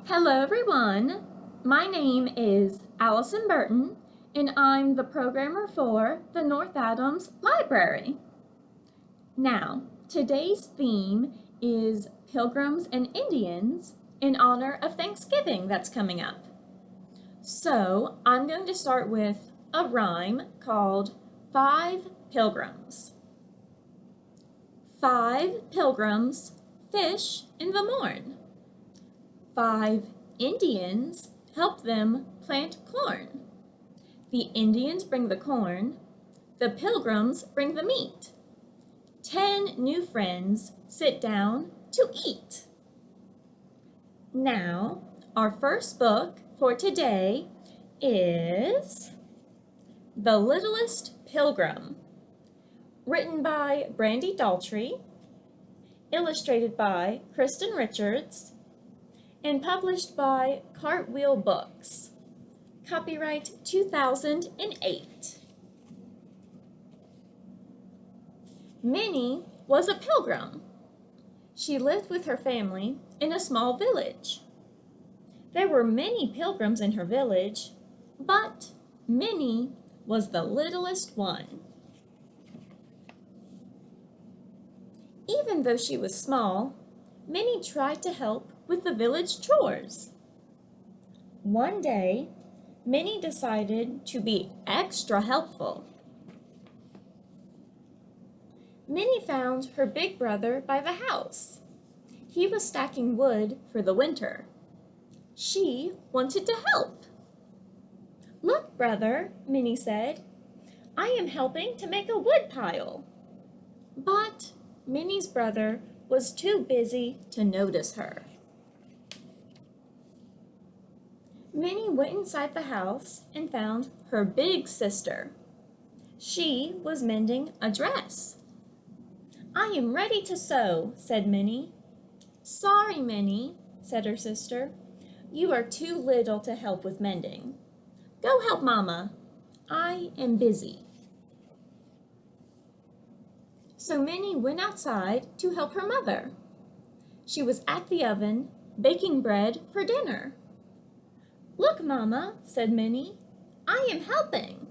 Hello everyone, my name is Allison Burton and I'm the programmer for the North Adams Library. Now, today's theme is Pilgrims and Indians in honor of Thanksgiving that's coming up. So I'm going to start with a rhyme called 5 Pilgrims. 5 pilgrims fish in the morn. 5 Indians help them plant corn. The Indians bring the corn, the pilgrims bring the meat. 10 new friends sit down to eat. Now, our first book for today is The Littlest Pilgrim, written by Brandy Daltrey, illustrated by Kristen Richards, and published by Cartwheel Books. Copyright 2008. Minnie was a pilgrim. She lived with her family in a small village. There were many pilgrims in her village, but Minnie was the littlest one. Even though she was small, Minnie tried to help with the village chores. One day, Minnie decided to be extra helpful. Minnie found her big brother by the house. He was stacking wood for the winter. She wanted to help. "Look, brother," Minnie said, "I am helping to make a wood pile." But Minnie's brother was too busy to notice her. Minnie went inside the house and found her big sister. She was mending a dress. "I am ready to sew," said Minnie. "Sorry, Minnie," said her sister. "You are too little to help with mending. Go help Mama. I am busy." So Minnie went outside to help her mother. She was at the oven baking bread for dinner. "Look, Mama," said Minnie, "I am helping."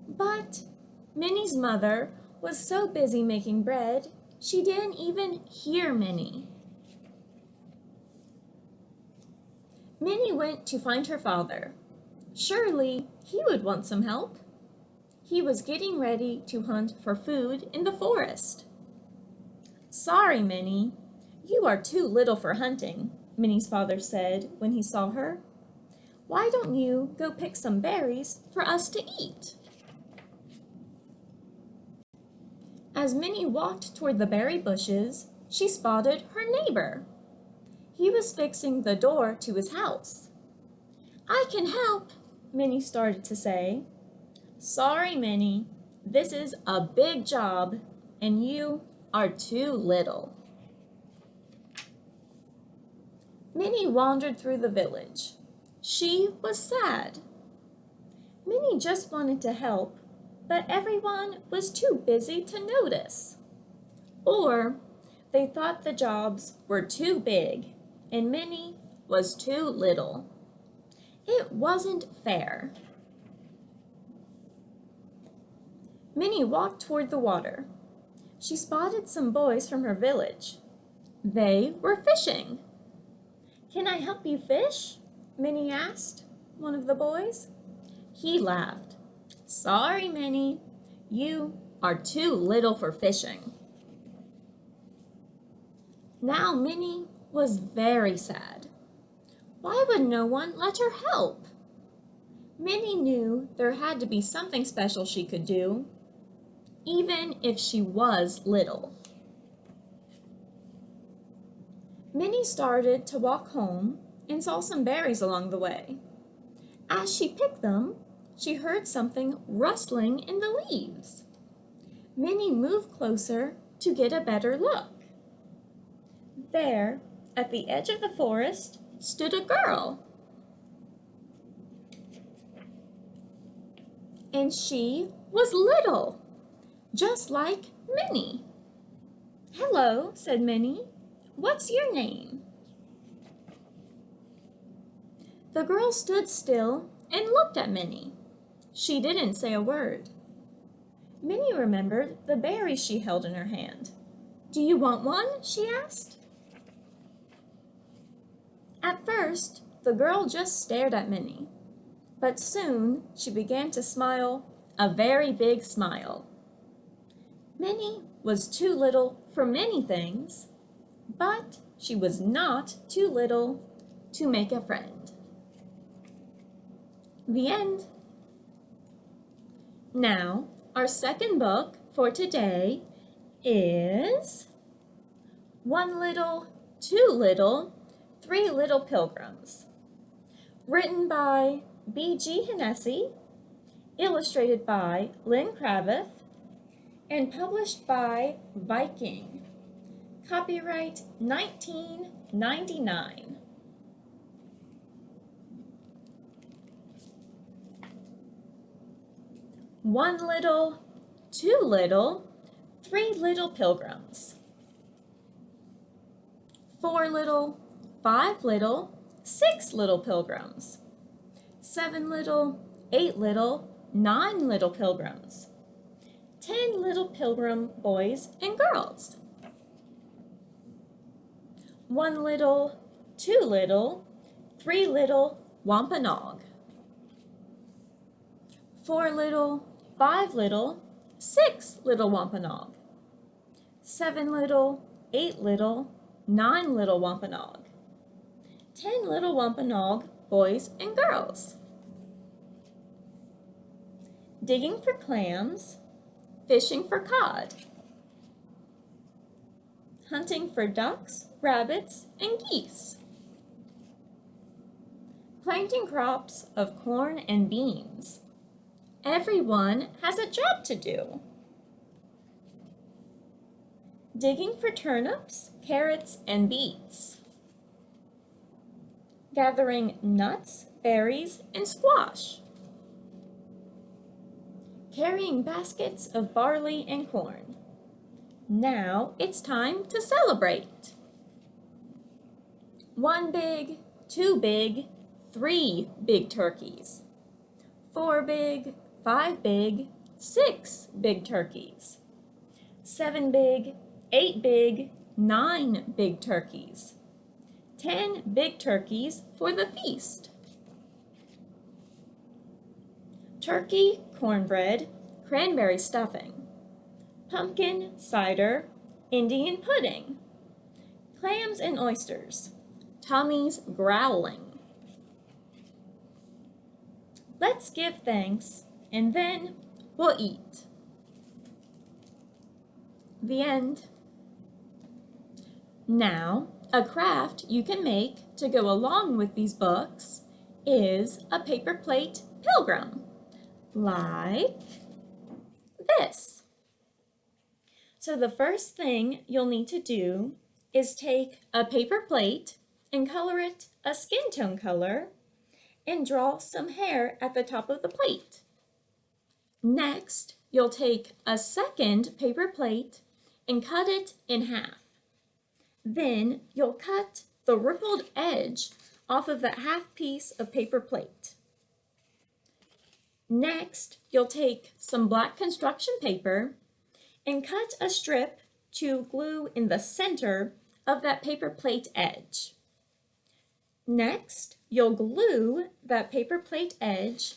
But Minnie's mother was so busy making bread, she didn't even hear Minnie. Minnie went to find her father. Surely he would want some help. He was getting ready to hunt for food in the forest. "Sorry, Minnie, you are too little for hunting," Minnie's father said when he saw her. "Why don't you go pick some berries for us to eat?" As Minnie walked toward the berry bushes, she spotted her neighbor. He was fixing the door to his house. "I can help," Minnie started to say. "Sorry, Minnie, this is a big job, and you are too little." Minnie wandered through the village. She was sad. Minnie just wanted to help, but everyone was too busy to notice. Or they thought the jobs were too big, and Minnie was too little. It wasn't fair. Minnie walked toward the water. She spotted some boys from her village. They were fishing. "Can I help you fish?" Minnie asked one of the boys. He laughed. "Sorry, Minnie, you are too little for fishing." Now Minnie was very sad. Why would no one let her help? Minnie knew there had to be something special she could do, even if she was little. Minnie started to walk home and saw some berries along the way. As she picked them, she heard something rustling in the leaves. Minnie moved closer to get a better look. There, at the edge of the forest, stood a girl. And she was little, just like Minnie. "Hello," said Minnie. "What's your name?" The girl stood still and looked at Minnie. She didn't say a word. Minnie remembered the berries she held in her hand. "Do you want one?" she asked. At first, the girl just stared at Minnie, but soon she began to smile a very big smile. Minnie was too little for many things, but she was not too little to make a friend. The end. Now, our second book for today is One Little, Two Little, Three Little Pilgrims, written by B.G. Hennessy, illustrated by Lynn Kravitz, and published by Viking. Copyright 1999. One little, two little, three little pilgrims. Four little, five little, six little pilgrims. Seven little, eight little, nine little pilgrims. 10 little pilgrim boys and girls. One little, two little, three little Wampanoag. Four little, five little, six little Wampanoag. Seven little, eight little, nine little Wampanoag. 10 little Wampanoag boys and girls. Digging for clams, fishing for cod. Hunting for ducks, rabbits, and geese. Planting crops of corn and beans. Everyone has a job to do. Digging for turnips, carrots, and beets. Gathering nuts, berries, and squash. Carrying baskets of barley and corn. Now it's time to celebrate. One big, two big, three big turkeys. Four big, five big, six big turkeys. Seven big, eight big, nine big turkeys. 10 big turkeys for the feast. Turkey, cornbread, cranberry stuffing. Pumpkin, cider, Indian pudding. Clams and oysters. Tommy's growling. Let's give thanks, and then we'll eat. The end. Now, a craft you can make to go along with these books is a paper plate pilgrim, like this. So the first thing you'll need to do is take a paper plate and color it a skin tone color and draw some hair at the top of the plate. Next, you'll take a second paper plate and cut it in half. Then you'll cut the rippled edge off of that half piece of paper plate. Next, you'll take some black construction paper and cut a strip to glue in the center of that paper plate edge. Next, you'll glue that paper plate edge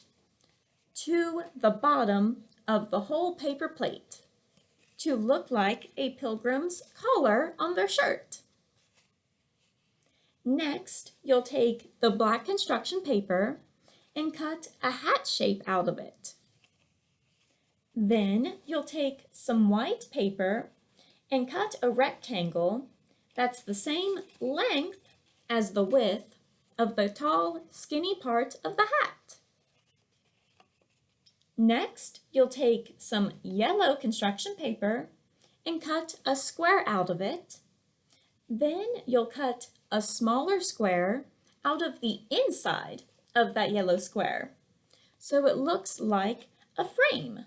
to the bottom of the whole paper plate to look like a pilgrim's collar on their shirt. Next, you'll take the black construction paper and cut a hat shape out of it. Then you'll take some white paper and cut a rectangle that's the same length as the width of the tall, skinny part of the hat. Next, you'll take some yellow construction paper and cut a square out of it. Then you'll cut a smaller square out of the inside of that yellow square, so it looks like a frame.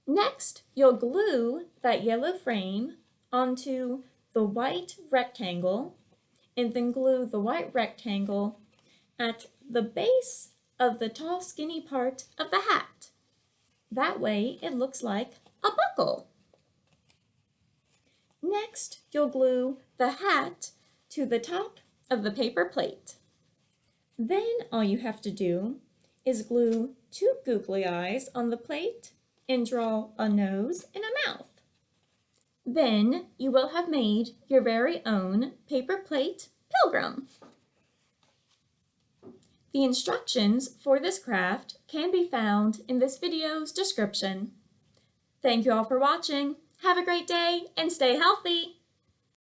Next, you'll glue that yellow frame onto the white rectangle and then glue the white rectangle at the base of the tall, skinny part of the hat. That way it looks like a buckle. Next, you'll glue the hat to the top of the paper plate. Then all you have to do is glue 2 googly eyes on the plate and draw a nose and a mouth. Then you will have made your very own paper plate pilgrim. The instructions for this craft can be found in this video's description. Thank you all for watching. Have a great day and stay healthy!